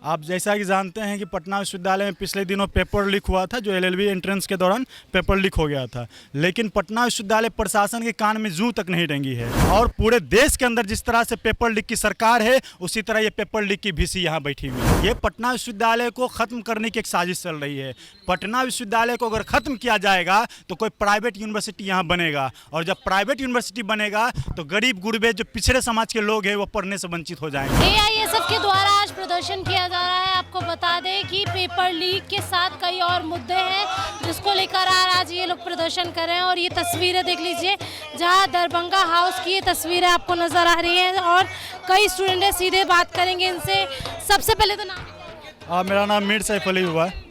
आप जैसा कि जानते हैं कि पटना विश्वविद्यालय में पिछले दिनों पेपर लीक हुआ था, जो एलएलबी एंट्रेंस के दौरान पेपर लीक हो गया था। लेकिन पटना विश्वविद्यालय प्रशासन के कान में जूं तक नहीं रेंगी है और पूरे देश के अंदर जिस तरह से पेपर लीक की सरकार है, उसी तरह ये पेपर लीक की VC यहाँ बैठी हुई है। ये पटना विश्वविद्यालय को खत्म करने की एक साजिश चल रही है। पटना विश्वविद्यालय को अगर खत्म किया जाएगा तो कोई प्राइवेट यूनिवर्सिटी यहाँ बनेगा, और जब प्राइवेट यूनिवर्सिटी बनेगा तो गरीब गुरबे जो पिछड़े समाज के लोग हैं वो पढ़ने से वंचित हो जाएंगे। AISF के द्वारा आज प्रदर्शन किया जा रहा है। आपको बता दें कि पेपर लीक के साथ कई और मुद्दे हैं जिसको लेकर आज ये लोग प्रदर्शन कर रहे हैं। और ये तस्वीरें देख लीजिए, जहां दरभंगा हाउस की ये तस्वीरें आपको नजर आ रही हैं और कई स्टूडेंट सीधे बात करेंगे इनसे। सबसे पहले तो नाम। मेरा नाम मीर सैफ अली हुआ है।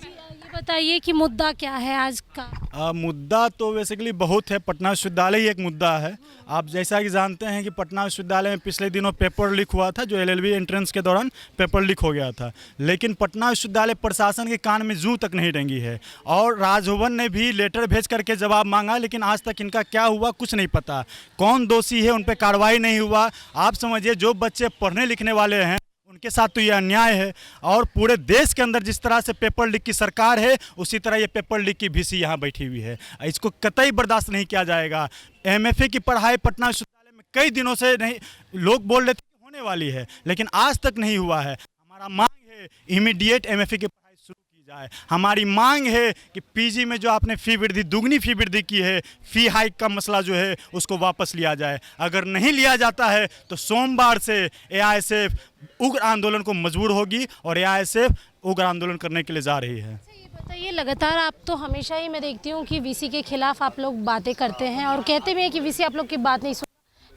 ये बताइए कि मुद्दा क्या है आज का? मुद्दा तो बेसिकली बहुत है। पटना विश्वविद्यालय ही एक मुद्दा है। आप जैसा कि जानते हैं कि पटना विश्वविद्यालय में पिछले दिनों पेपर लीक हुआ था, जो एलएलबी एंट्रेंस के दौरान पेपर लीक हो गया था। लेकिन पटना विश्वविद्यालय प्रशासन के कान में जूं तक नहीं रेंगी है और राजभवन ने भी लेटर भेज करके जवाब मांगा, लेकिन आज तक इनका क्या हुआ कुछ नहीं पता। कौन दोषी है उन पर कार्रवाई नहीं हुआ। आप समझिए, जो बच्चे पढ़ने लिखने वाले हैं उनके साथ तो ये अन्याय है। और पूरे देश के अंदर जिस तरह से पेपर लीक की सरकार है, उसी तरह ये पेपर लीक की VC यहाँ बैठी हुई है। इसको कतई बर्दाश्त नहीं किया जाएगा। MFA की पढ़ाई पटना विश्वविद्यालय में कई दिनों से नहीं, लोग बोल रहे थे कि होने वाली है, लेकिन आज तक नहीं हुआ है। हमारा मांग है इमीडिएट MFA की पढ़ाई शुरू की जाए। हमारी मांग है कि PG में जो आपने फ़ी वृद्धि, दुगनी फ़ी वृद्धि की है, फ़ी हाइक का मसला जो है उसको वापस लिया जाए। अगर नहीं लिया जाता है तो सोमवार से AISF उग्र आंदोलन को मजबूर होगी और AISF उग्र आंदोलन करने के लिए जा रही है। ये बताइए, लगातार आप तो हमेशा ही मैं देखती हूँ कि VC के खिलाफ आप लोग बातें करते हैं और कहते भी हैं कि VC आप लोग की बात नहीं सुन,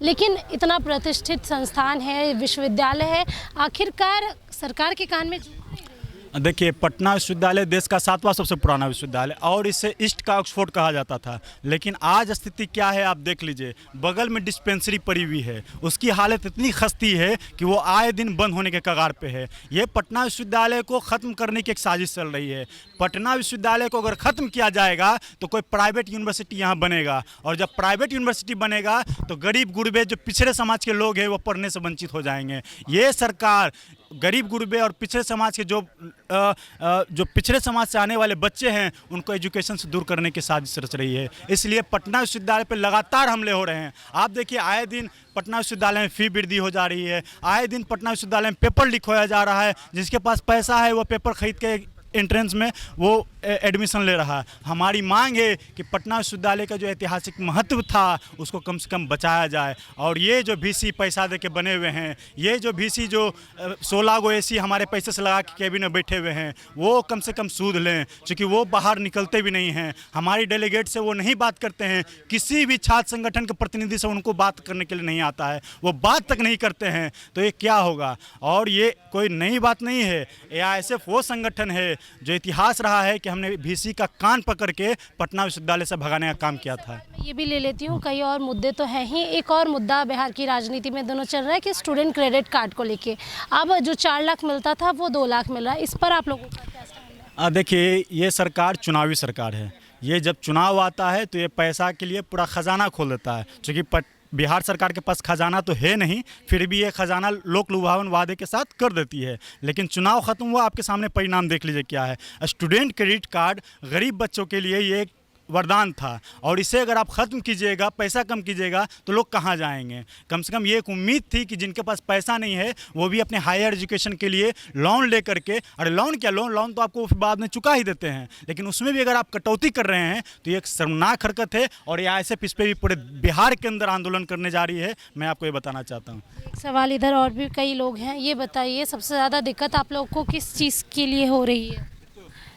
लेकिन इतना प्रतिष्ठित संस्थान है, विश्वविद्यालय है, आखिरकार सरकार के कान में। देखिए, पटना विश्वविद्यालय देश का 7वां सबसे पुराना विश्वविद्यालय और इसे ईस्ट का ऑक्सफोर्ड कहा जाता था। लेकिन आज स्थिति क्या है आप देख लीजिए। बगल में डिस्पेंसरी पड़ी हुई है, उसकी हालत इतनी खस्ती है कि वो आए दिन बंद होने के कगार पे है। ये पटना विश्वविद्यालय को ख़त्म करने की एक साजिश चल रही है। पटना विश्वविद्यालय को अगर ख़त्म किया जाएगा तो कोई प्राइवेट यूनिवर्सिटी यहाँ बनेगा, और जब प्राइवेट यूनिवर्सिटी बनेगा तो गरीब गुरबे जो पिछड़े समाज के लोग हैं वो पढ़ने से वंचित हो जाएंगे। ये सरकार गरीब गुरबे और पिछड़े समाज के जो पिछड़े समाज से आने वाले बच्चे हैं उनको एजुकेशन से दूर करने की साजिश रच रही है। इसलिए पटना विश्वविद्यालय पर लगातार हमले हो रहे हैं। आप देखिए, आए दिन पटना विश्वविद्यालय में फ़ी वृद्धि हो जा रही है, आए दिन पटना विश्वविद्यालय में पेपर लीक होया जा रहा है। जिसके पास पैसा है वो पेपर खरीद के एंट्रेंस में वो एडमिशन ले रहा है। हमारी मांग है कि पटना विश्वविद्यालय का जो ऐतिहासिक महत्व था उसको कम से कम बचाया जाए। और ये जो VC पैसा दे के बने हुए हैं, ये जो VC जो 16 गो AC हमारे पैसे से लगा के केबिन में बैठे हुए हैं, वो कम से कम सूद लें, क्योंकि वो बाहर निकलते भी नहीं हैं। हमारी डेलीगेट से वो नहीं बात करते हैं, किसी भी छात्र संगठन के प्रतिनिधि से उनको बात करने के लिए नहीं आता है, वो बात तक नहीं करते हैं। तो ये क्या होगा? और ये कोई नई बात नहीं है। AISF वो संगठन है जो इतिहास रहा है कि हमने VC का कान पकड़ के पटना विश्वविद्यालय से भगाने का काम किया था। ये भी ले लेती हूँ, कई और मुद्दे तो हैं ही। एक और मुद्दा बिहार की राजनीति में दोनों चल रहा है कि स्टूडेंट क्रेडिट कार्ड को लेके अब जो 4 लाख मिलता था वो 2 लाख मिल रहा है। इस पर आप लोगों का क्या स्टैंड है? देखिए, ये सरकार चुनावी सरकार है। ये जब चुनाव आता है तो ये पैसा के लिए पूरा खजाना खोल देता है। चूँकि बिहार सरकार के पास खजाना तो है नहीं, फिर भी ये खजाना लोक लुभावन वादे के साथ कर देती है। लेकिन चुनाव खत्म हुआ, आपके सामने परिणाम देख लीजिए क्या है। स्टूडेंट क्रेडिट कार्ड गरीब बच्चों के लिए ये एक वरदान था, और इसे अगर आप ख़त्म कीजिएगा, पैसा कम कीजिएगा तो लोग कहाँ जाएंगे? कम से कम ये एक उम्मीद थी कि जिनके पास पैसा नहीं है वो भी अपने हायर एजुकेशन के लिए लोन ले करके, अरे लोन क्या, लोन तो आपको बाद में चुका ही देते हैं, लेकिन उसमें भी अगर आप कटौती कर रहे हैं तो ये एक शर्मनाक हरकत है। और AISF इस पर भी पूरे बिहार के अंदर आंदोलन करने जा रही है। मैं आपको ये बताना चाहता हूँ। एक सवाल इधर और भी कई लोग हैं, ये बताइए सबसे ज़्यादा दिक्कत आप लोग को किस चीज़ के लिए हो रही है?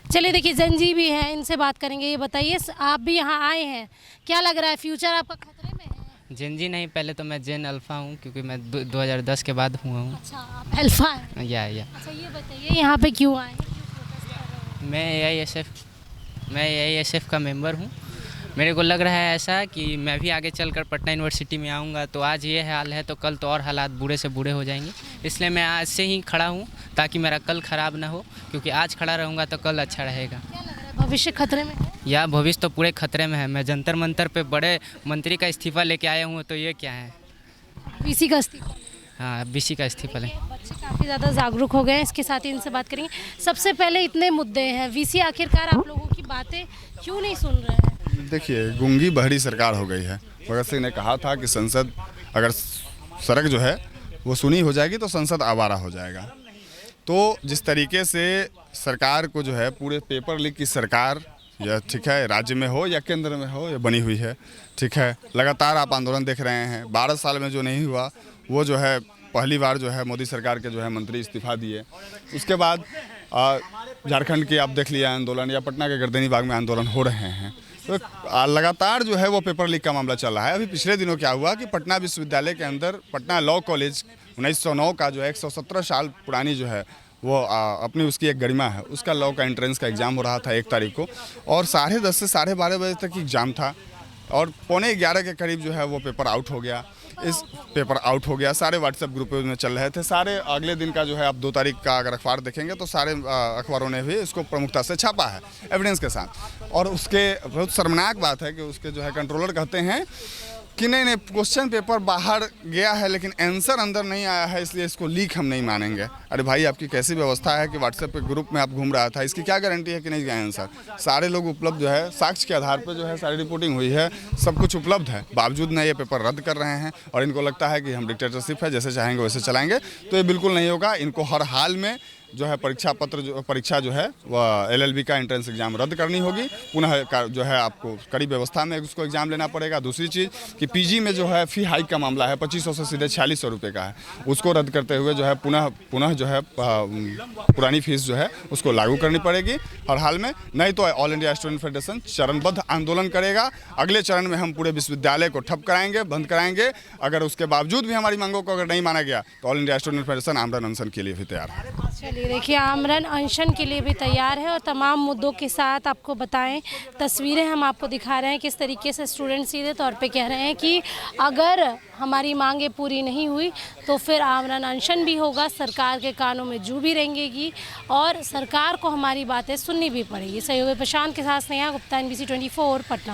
चलिए देखिए, जनजी भी हैं, इनसे बात करेंगे। ये बताइए, आप भी यहाँ आए हैं, क्या लग रहा है फ्यूचर आपका खतरे में है? जनजी नहीं, पहले तो मैं जेन अल्फ़ा हूँ, क्योंकि मैं 2010 के बाद हुआ हूँ। अच्छा, आप अल्फ़ा हैं? या अच्छा, ये बताइए यहाँ पे क्यों आए हैं? मैं AISF का मेंबर हूँ। मेरे को लग रहा है ऐसा कि मैं भी आगे चलकर पटना यूनिवर्सिटी में आऊँगा, तो आज ये हाल है तो कल तो और हालात बुरे से बुरे हो जाएंगे। इसलिए मैं आज से ही खड़ा हूँ ताकि मेरा कल ख़राब ना हो, क्योंकि आज खड़ा रहूँगा तो कल अच्छा रहेगा। क्या लग रहा है, भविष्य खतरे में है? या भविष्य तो पूरे खतरे में है। मैं जंतर मंतर पे बड़े मंत्री का इस्तीफ़ा लेके आया हूँ, तो ये क्या है? VC का इस्तीफा? हाँ बीसी का इस्तीफा लें। बच्चे काफ़ी ज़्यादा जागरूक हो गए हैं, इसके साथ ही इनसे बात करेंगे। सबसे पहले इतने मुद्दे हैं, वीसी आखिरकार आप लोगों की बातें क्यों नहीं सुन रहे हैं? देखिए, गूंगी बहरी सरकार हो गई है। भगत सिंह ने कहा था कि संसद अगर सड़क जो है वो सुनी हो जाएगी तो संसद आवारा हो जाएगा। तो जिस तरीके से सरकार को जो है पूरे पेपर लीक की सरकार, या ठीक है राज्य में हो या केंद्र में हो, या बनी हुई है, ठीक है। लगातार आप आंदोलन देख रहे हैं। 12 साल में जो नहीं हुआ वो जो है पहली बार जो है मोदी सरकार के जो है मंत्री इस्तीफा दिए। उसके बाद झारखंड के आप देख लिया आंदोलन, या पटना के गर्दनी बाग में आंदोलन हो रहे हैं। तो लगातार जो है वो पेपर लीक का मामला चल रहा है। अभी पिछले दिनों क्या हुआ कि पटना विश्वविद्यालय के अंदर पटना लॉ कॉलेज 1909 का जो है 117 साल पुरानी जो है वो अपनी उसकी एक गरिमा है, उसका लॉ का एंट्रेंस का एग्ज़ाम हो रहा था 1 तारीख को, और 10:30 से 12:30 बजे तक एग्ज़ाम था, और 11:15 के करीब जो है वो पेपर आउट हो गया। सारे व्हाट्सएप ग्रुप में चल रहे थे। सारे अगले दिन का जो है आप 2 तारीख का अगर अखबार देखेंगे तो सारे अखबारों ने भी इसको प्रमुखता से छापा है एविडेंस के साथ। और उसके बहुत शर्मनाक बात है कि उसके जो है कंट्रोलर कहते हैं कि नहीं क्वेश्चन पेपर बाहर गया है लेकिन आंसर अंदर नहीं आया है, इसलिए इसको लीक हम नहीं मानेंगे। अरे भाई, आपकी कैसी व्यवस्था है कि व्हाट्सएप के ग्रुप में आप घूम रहा था, इसकी क्या गारंटी है कि नहीं गया आंसर? सारे लोग उपलब्ध जो है साक्ष्य के आधार पर जो है सारी रिपोर्टिंग हुई है, सब कुछ उपलब्ध है, बावजूद न ये पेपर रद्द कर रहे हैं। और इनको लगता है कि हम डिक्टेटरशिप है, जैसे चाहेंगे वैसे चलाएंगे, तो ये बिल्कुल नहीं होगा। इनको हर हाल में जो है परीक्षा जो है वह LLB का एंट्रेंस एग्ज़ाम रद्द करनी होगी। पुनः जो है आपको कड़ी व्यवस्था में उसको एग्ज़ाम लेना पड़ेगा। दूसरी चीज़ कि PG में जो है फ़ी हाइक का मामला है, 2500 से सीधे 4600 रुपये का है, उसको रद्द करते हुए जो है पुनः जो है पुरानी फीस जो है उसको लागू करनी पड़ेगी हर हाल में। नहीं तो ऑल इंडिया स्टूडेंट फेडरेशन चरणबद्ध आंदोलन करेगा। अगले चरण में हम पूरे विश्वविद्यालय को ठप कराएंगे, बंद कराएंगे। अगर उसके बावजूद भी हमारी मांगों को अगर नहीं माना गया तो ऑल इंडिया स्टूडेंट फेडरेशन आमरण अनशन के लिए भी तैयार है। चलिए देखिए, आमरण अनशन के लिए भी तैयार है और तमाम मुद्दों के साथ आपको बताएं, तस्वीरें हम आपको दिखा रहे हैं किस तरीके से स्टूडेंट सीधे तौर पे कह रहे हैं कि अगर हमारी मांगें पूरी नहीं हुई तो फिर आमरण अनशन भी होगा, सरकार के कानों में जू भी रेंगेगी और सरकार को हमारी बातें सुननी भी पड़ेगी। सहयोगी प्रशांत के साथ स्नेहा गुप्ता, NBC 24 पटना।